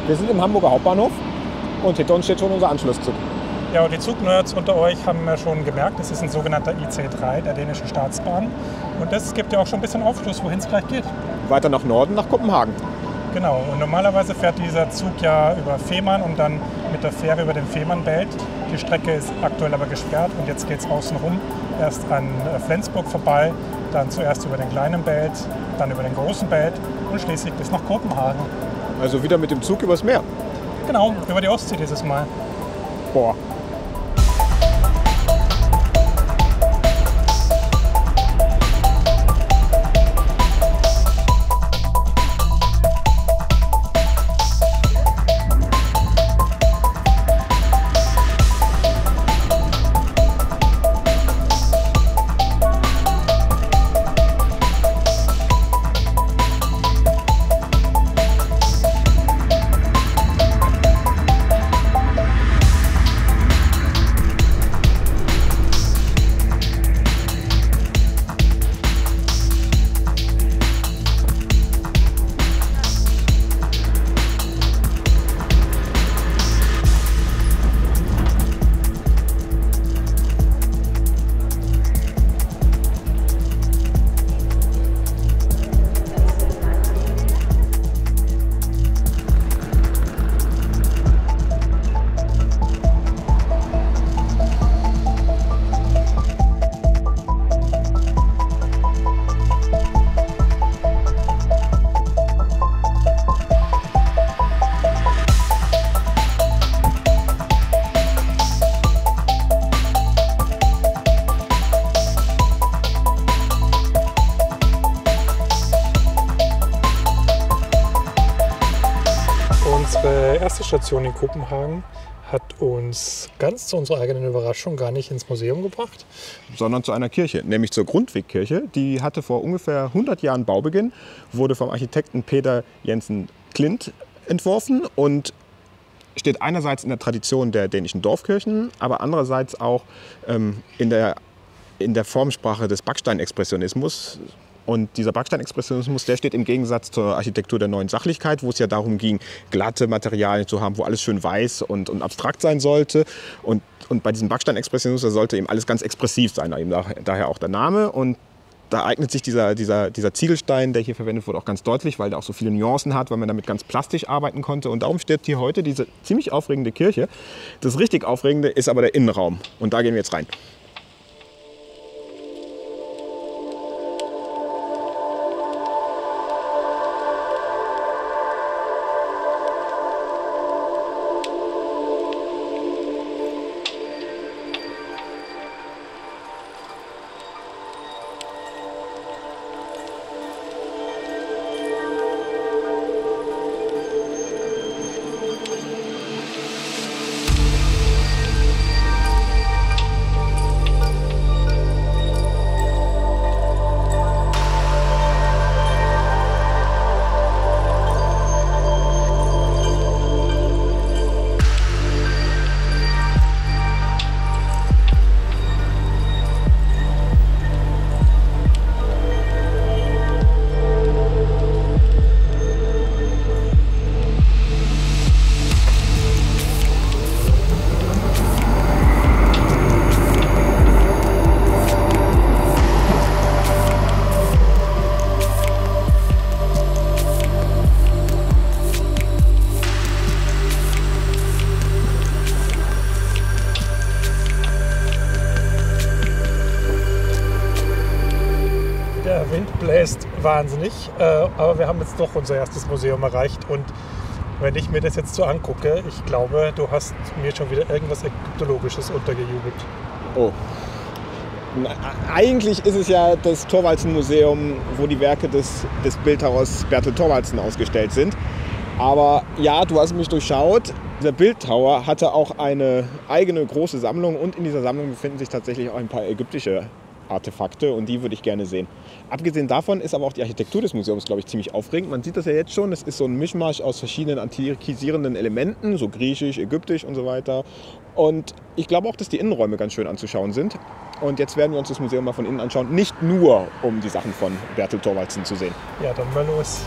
Wir sind im Hamburger Hauptbahnhof und hinter uns steht schon unser Anschlusszug. Ja, und die Zugnerds unter euch haben ja schon gemerkt, das ist ein sogenannter IC3 der dänischen Staatsbahn. Und das gibt ja auch schon ein bisschen Aufschluss, wohin es gleich geht. Weiter nach Norden, nach Kopenhagen. Genau, und normalerweise fährt dieser Zug ja über Fehmarn und dann mit der Fähre über den Fehmarnbelt. Die Strecke ist aktuell aber gesperrt und jetzt geht es außen rum. Erst an Flensburg vorbei, dann zuerst über den kleinen Belt, dann über den großen Belt und schließlich bis nach Kopenhagen. Also wieder mit dem Zug übers Meer. Genau, über die Ostsee dieses Mal. Boah. Unsere erste Station in Kopenhagen hat uns ganz zu unserer eigenen Überraschung gar nicht ins Museum gebracht, sondern zu einer Kirche, nämlich zur Grundtvig-Kirche. Die hatte vor ungefähr 100 Jahren Baubeginn, wurde vom Architekten Peter Jensen Klint entworfen und steht einerseits in der Tradition der dänischen Dorfkirchen, aber andererseits auch in der Formsprache des Backsteinexpressionismus. Und dieser Backsteinexpressionismus, der steht im Gegensatz zur Architektur der neuen Sachlichkeit, wo es ja darum ging, glatte Materialien zu haben, wo alles schön weiß und abstrakt sein sollte. Und bei diesem Backsteinexpressionismus sollte eben alles ganz expressiv sein, eben daher auch der Name. Und da eignet sich dieser Ziegelstein, der hier verwendet wurde, auch ganz deutlich, weil der auch so viele Nuancen hat, weil man damit ganz plastisch arbeiten konnte. Und darum steht hier heute diese ziemlich aufregende Kirche. Das richtig Aufregende ist aber der Innenraum. Und da gehen wir jetzt rein. Der Wind bläst wahnsinnig, aber wir haben jetzt doch unser erstes Museum erreicht und wenn ich mir das jetzt so angucke, ich glaube, du hast mir schon wieder irgendwas Ägyptologisches untergejubelt. Oh. Eigentlich ist es ja das Thorvaldsen-Museum, wo die Werke des Bildhauers Bertel Thorvaldsen ausgestellt sind. Aber ja, du hast mich durchschaut. Der Bildhauer hatte auch eine eigene große Sammlung und in dieser Sammlung befinden sich tatsächlich auch ein paar ägyptische Artefakte und die würde ich gerne sehen. Abgesehen davon ist aber auch die Architektur des Museums, glaube ich, ziemlich aufregend. Man sieht das ja jetzt schon, es ist so ein Mischmasch aus verschiedenen antikisierenden Elementen, so griechisch, ägyptisch und so weiter. Und ich glaube auch, dass die Innenräume ganz schön anzuschauen sind. Und jetzt werden wir uns das Museum mal von innen anschauen, nicht nur um die Sachen von Bertel Thorvaldsen zu sehen. Ja, dann mal los.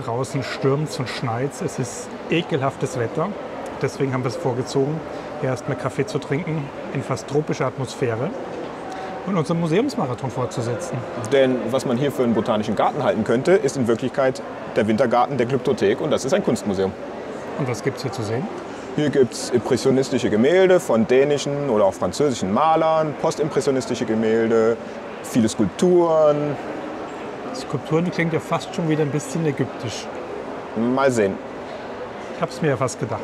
draußen stürmt und schneit. Es ist ekelhaftes Wetter. Deswegen haben wir es vorgezogen, erstmal Kaffee zu trinken in fast tropischer Atmosphäre und unseren Museumsmarathon fortzusetzen. Denn was man hier für einen botanischen Garten halten könnte, ist in Wirklichkeit der Wintergarten der Glyptothek und das ist ein Kunstmuseum. Und was gibt es hier zu sehen? Hier gibt es impressionistische Gemälde von dänischen oder auch französischen Malern, postimpressionistische Gemälde, viele Skulpturen. Skulpturen klingt ja fast schon wieder ein bisschen ägyptisch. Mal sehen. Ich habe es mir ja fast gedacht.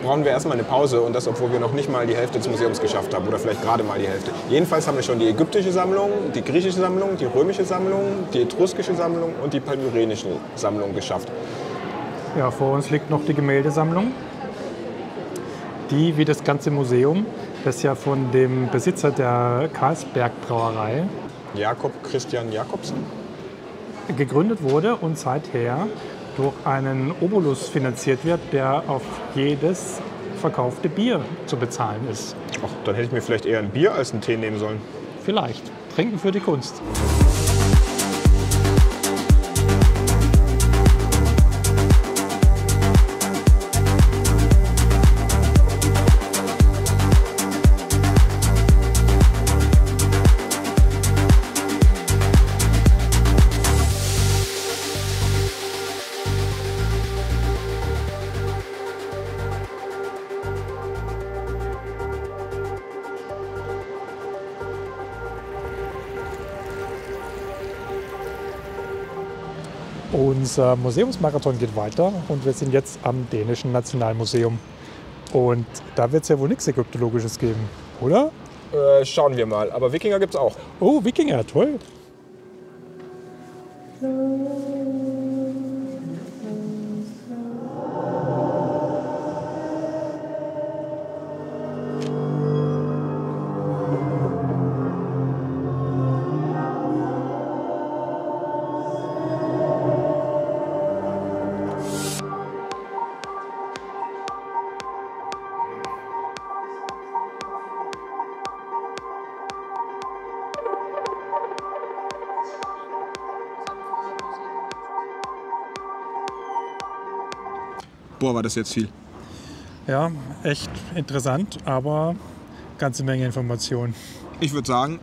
Brauchen wir erstmal eine Pause und das, obwohl wir noch nicht mal die Hälfte des Museums geschafft haben oder vielleicht gerade mal die Hälfte. Jedenfalls haben wir schon die ägyptische Sammlung, die griechische Sammlung, die römische Sammlung, die etruskische Sammlung und die palmyrenische Sammlung geschafft. Ja, vor uns liegt noch die Gemäldesammlung, die wie das ganze Museum, das ja von dem Besitzer der Carlsberg Brauerei Jakob Christian Jacobsen gegründet wurde und seither durch einen Obolus finanziert wird, der auf jedes verkaufte Bier zu bezahlen ist. Ach, dann hätte ich mir vielleicht eher ein Bier als einen Tee nehmen sollen. Vielleicht. Trinken für die Kunst. Unser Museumsmarathon geht weiter und wir sind jetzt am Dänischen Nationalmuseum. Und da wird es ja wohl nichts Ägyptologisches geben, oder? Schauen wir mal. Aber Wikinger gibt's auch. Oh, Wikinger, toll. Boah, war das jetzt viel. Ja, echt interessant, aber ganze Menge Informationen. Ich würde sagen,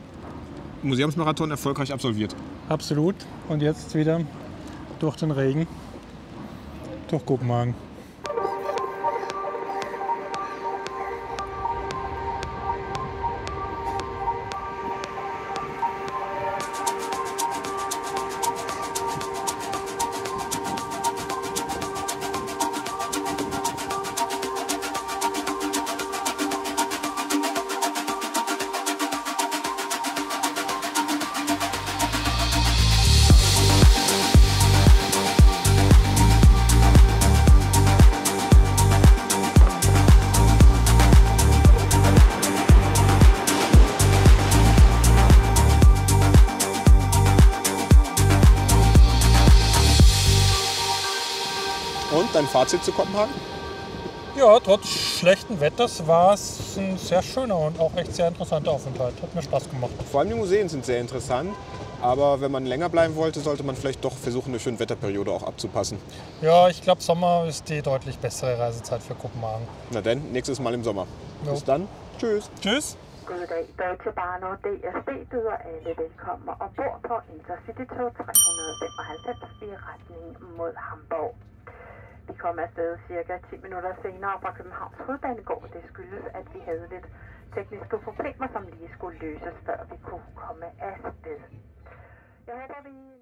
Museumsmarathon erfolgreich absolviert. Absolut. Und jetzt wieder durch den Regen, durch Kopenhagen. Und dein Fazit zu Kopenhagen? Ja, trotz schlechten Wetters war es ein sehr schöner und auch echt sehr interessanter Aufenthalt. Hat mir Spaß gemacht. Vor allem die Museen sind sehr interessant. Aber wenn man länger bleiben wollte, sollte man vielleicht doch versuchen, eine schöne Wetterperiode auch abzupassen. Ja, ich glaube, Sommer ist die deutlich bessere Reisezeit für Kopenhagen. Na denn, nächstes Mal im Sommer. Jo. Bis dann. Tschüss. Tschüss. Goddag, Deutsche Bahn og DSB byder alle velkommen ombord på Intercity-tog 395 i retning mod Hamburg. Vi kom afsted cirka 10 minutter senere fra Københavns Hovedbanegård. Det skyldes, at vi havde lidt tekniske problemer, som lige skulle løses, før vi kunne komme afsted. Jeg håber, vi